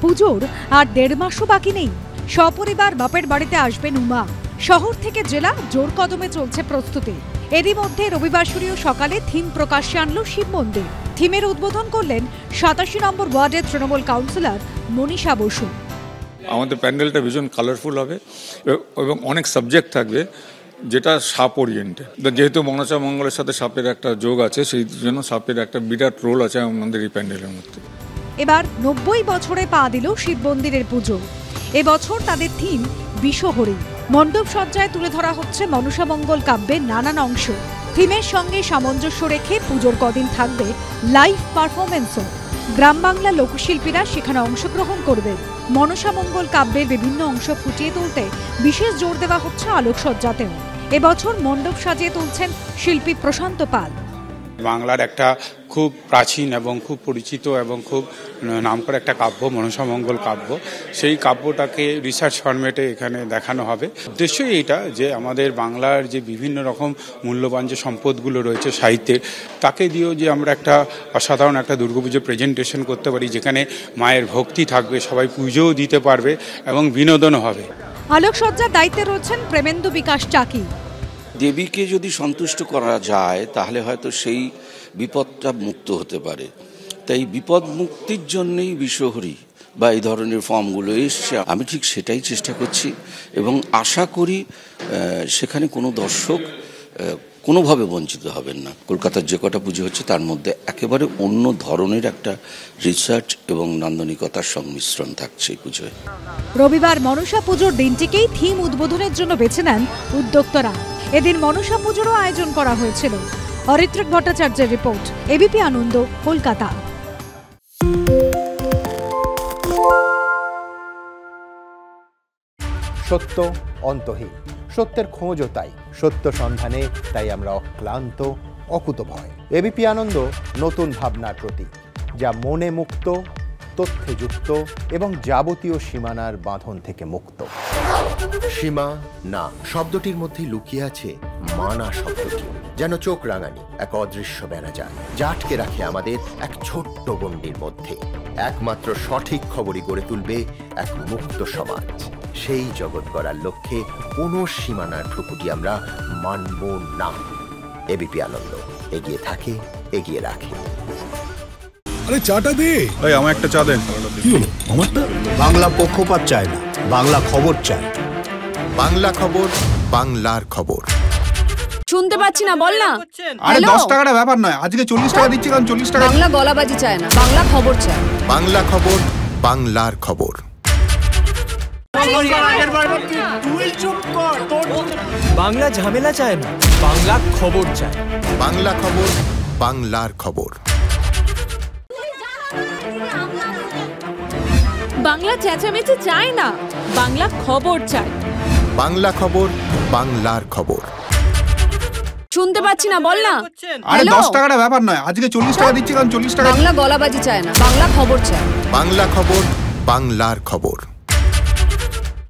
পুজোর আর 1.5 মাসও বাকি নেই। সপরিবার বাপের বাড়িতে আসবেন উমা। শহর থেকে জেলা জোর কদমে চলছে প্রস্তুতি। এরই মধ্যে রবিবাসরীয় সকালে থিম প্রকাশ্যে আনল শিব মন্দির। থিমের উদ্বোধন করলেন 87 নম্বর ওয়ার্ডের তৃণমূল কাউন্সিলর মনীষা বসু। আমাদের প্যান্ডেলটা ভীষণ কালারফুল হবে এবং অনেক সাবজেক্ট থাকবে যেটা সাপ ওরিয়েন্টেড। যেহেতু মনসা মঙ্গলের সাথে সাপের একটা যোগ আছে, সেই জন্য সাপের একটা বিরাট রোল আছে আমাদের এই প্যান্ডেলের মধ্যে। এবার 90 বছরে পা দিল শিব মন্দিরের পুজো। এবছর তাদের থিম বিষহরি। মণ্ডপ সজ্জায় তুলে ধরা হচ্ছে মনসা মঙ্গল কাব্যের নানান অংশ। থিমের সঙ্গে সামঞ্জস্য রেখে পুজোর কদিন থাকবে লাইভ পারফরমেন্সও। গ্রাম বাংলা লোকশিল্পীরা সেখানে অংশগ্রহণ করবেন। মনসা মঙ্গল কাব্যের বিভিন্ন অংশ ফুটিয়ে তুলতে বিশেষ জোর দেওয়া হচ্ছে আলোকসজ্জাতেও। এবছর মণ্ডপ সাজিয়ে তুলছেন শিল্পী প্রশান্ত পাল। বাংলার একটা খুব প্রাচীন এবং খুব পরিচিত এবং খুব নামকরা একটা কাব্য মনসা মঙ্গল কাব্য, সেই কাব্যটাকে রিসার্চ ফরম্যাটে এখানে দেখানো হবে। উদ্দেশ্যই এইটা যে আমাদের বাংলার যে বিভিন্ন রকম মূল্যবান যে সম্পদগুলো রয়েছে সাহিত্যের, তাকে দিয়েও যে আমরা একটা অসাধারণ একটা দুর্গাপুজো প্রেজেন্টেশন করতে পারি, যেখানে মায়ের ভক্তি থাকবে, সবাই পুজোও দিতে পারবে এবং বিনোদনও হবে। আলোকসজ্জার দায়িত্বে রয়েছেন প্রেমেন্দু বিকাশ চাকি। দেবীকে যদি সন্তুষ্ট করা যায় তাহলে হয়তো সেই বিপদটা মুক্ত হতে পারে। তাই বিপদ মুক্তির জন্যই বিষহরি বা এই ধরনের ফর্মগুলো এসছে। আমি ঠিক সেটাই চেষ্টা করছি এবং আশা করি সেখানে কোনো দর্শক কোনোভাবে বঞ্চিত হবেন না। কলকাতার যে কটা পুজো হচ্ছে তার মধ্যে একেবারে অন্য ধরনের একটা রিসার্চ এবং নান্দনিকতার সংমিশ্রণ থাকছে এই পুজোয়। রবিবার মনসা পুজোর দিনটিকেই থিম উদ্বোধনের জন্য বেছে নেন উদ্যোক্তারা। এদিন মনসা পুজোরও আয়োজন করা হয়েছিল। অরিত্রিক ভট্টাচার্যের রিপোর্ট, এবিপি আনন্দ, কলকাতা। সত্য অন্তহীন, সত্যের খোঁজও তাই, সত্য সন্ধানে তাই আমরা অক্লান্ত, অকুতভয়। এবিপি আনন্দ নতুন ভাবনার প্রতীক, যা মনে মুক্ত, তথ্যে যুক্ত এবং যাবতীয় সীমানার বাঁধন থেকে মুক্ত। সীমা না শব্দটির মধ্যে লুকিয়ে আছে মানা শব্দটি, যেন চোখ রাঙানি এক অদৃশ্য ব্যানাজার, যা আটকে রাখে আমাদের এক ছোট্ট গণ্ডির মধ্যে। একমাত্র সঠিক খবরই গড়ে তুলবে এক মুক্ত সমাজ। সেই জগৎ গড়ার লক্ষ্যে কোনো সীমানার ঠুকুটি আমরা মানব না। এবিপি আনন্দ এগিয়ে থাকে, এগিয়ে রাখে। আরে চাটা দে ভাই, আমার একটা চা দেন। কি হলো আমারটা? বাংলা পক্ষপাত চায় না, বাংলা খবর চায়। বাংলা খবর, বাংলার খবর। শুনতে পাচ্ছি না, বল না। আরে 10 টাকাটা ব্যাপার নয়, আজকে 40 টাকা দিচ্ছি, কারণ 40 টাকা। বাংলা গলাবাজি চায় না, বাংলা খবর চায়। বাংলা খবর, বাংলার খবর। বাংলা ঝামেলা চায় না, বাংলা খবর চায়। বাংলা খবর, বাংলার খবর। বাংলা চেঁচামেচি চায় না, বাংলা খবর চায়। বাংলা খবর, বাংলার খবর। শুনতে পাচ্ছি না, বল না। আরে 10 টাকাটা ব্যাপার নয়, আজকে 40 টাকা দিচ্ছি, কারণ 40 টাকা। বাংলা গলাবাজি চায় না, বাংলা খবর চায়। বাংলা খবর, বাংলার খবর।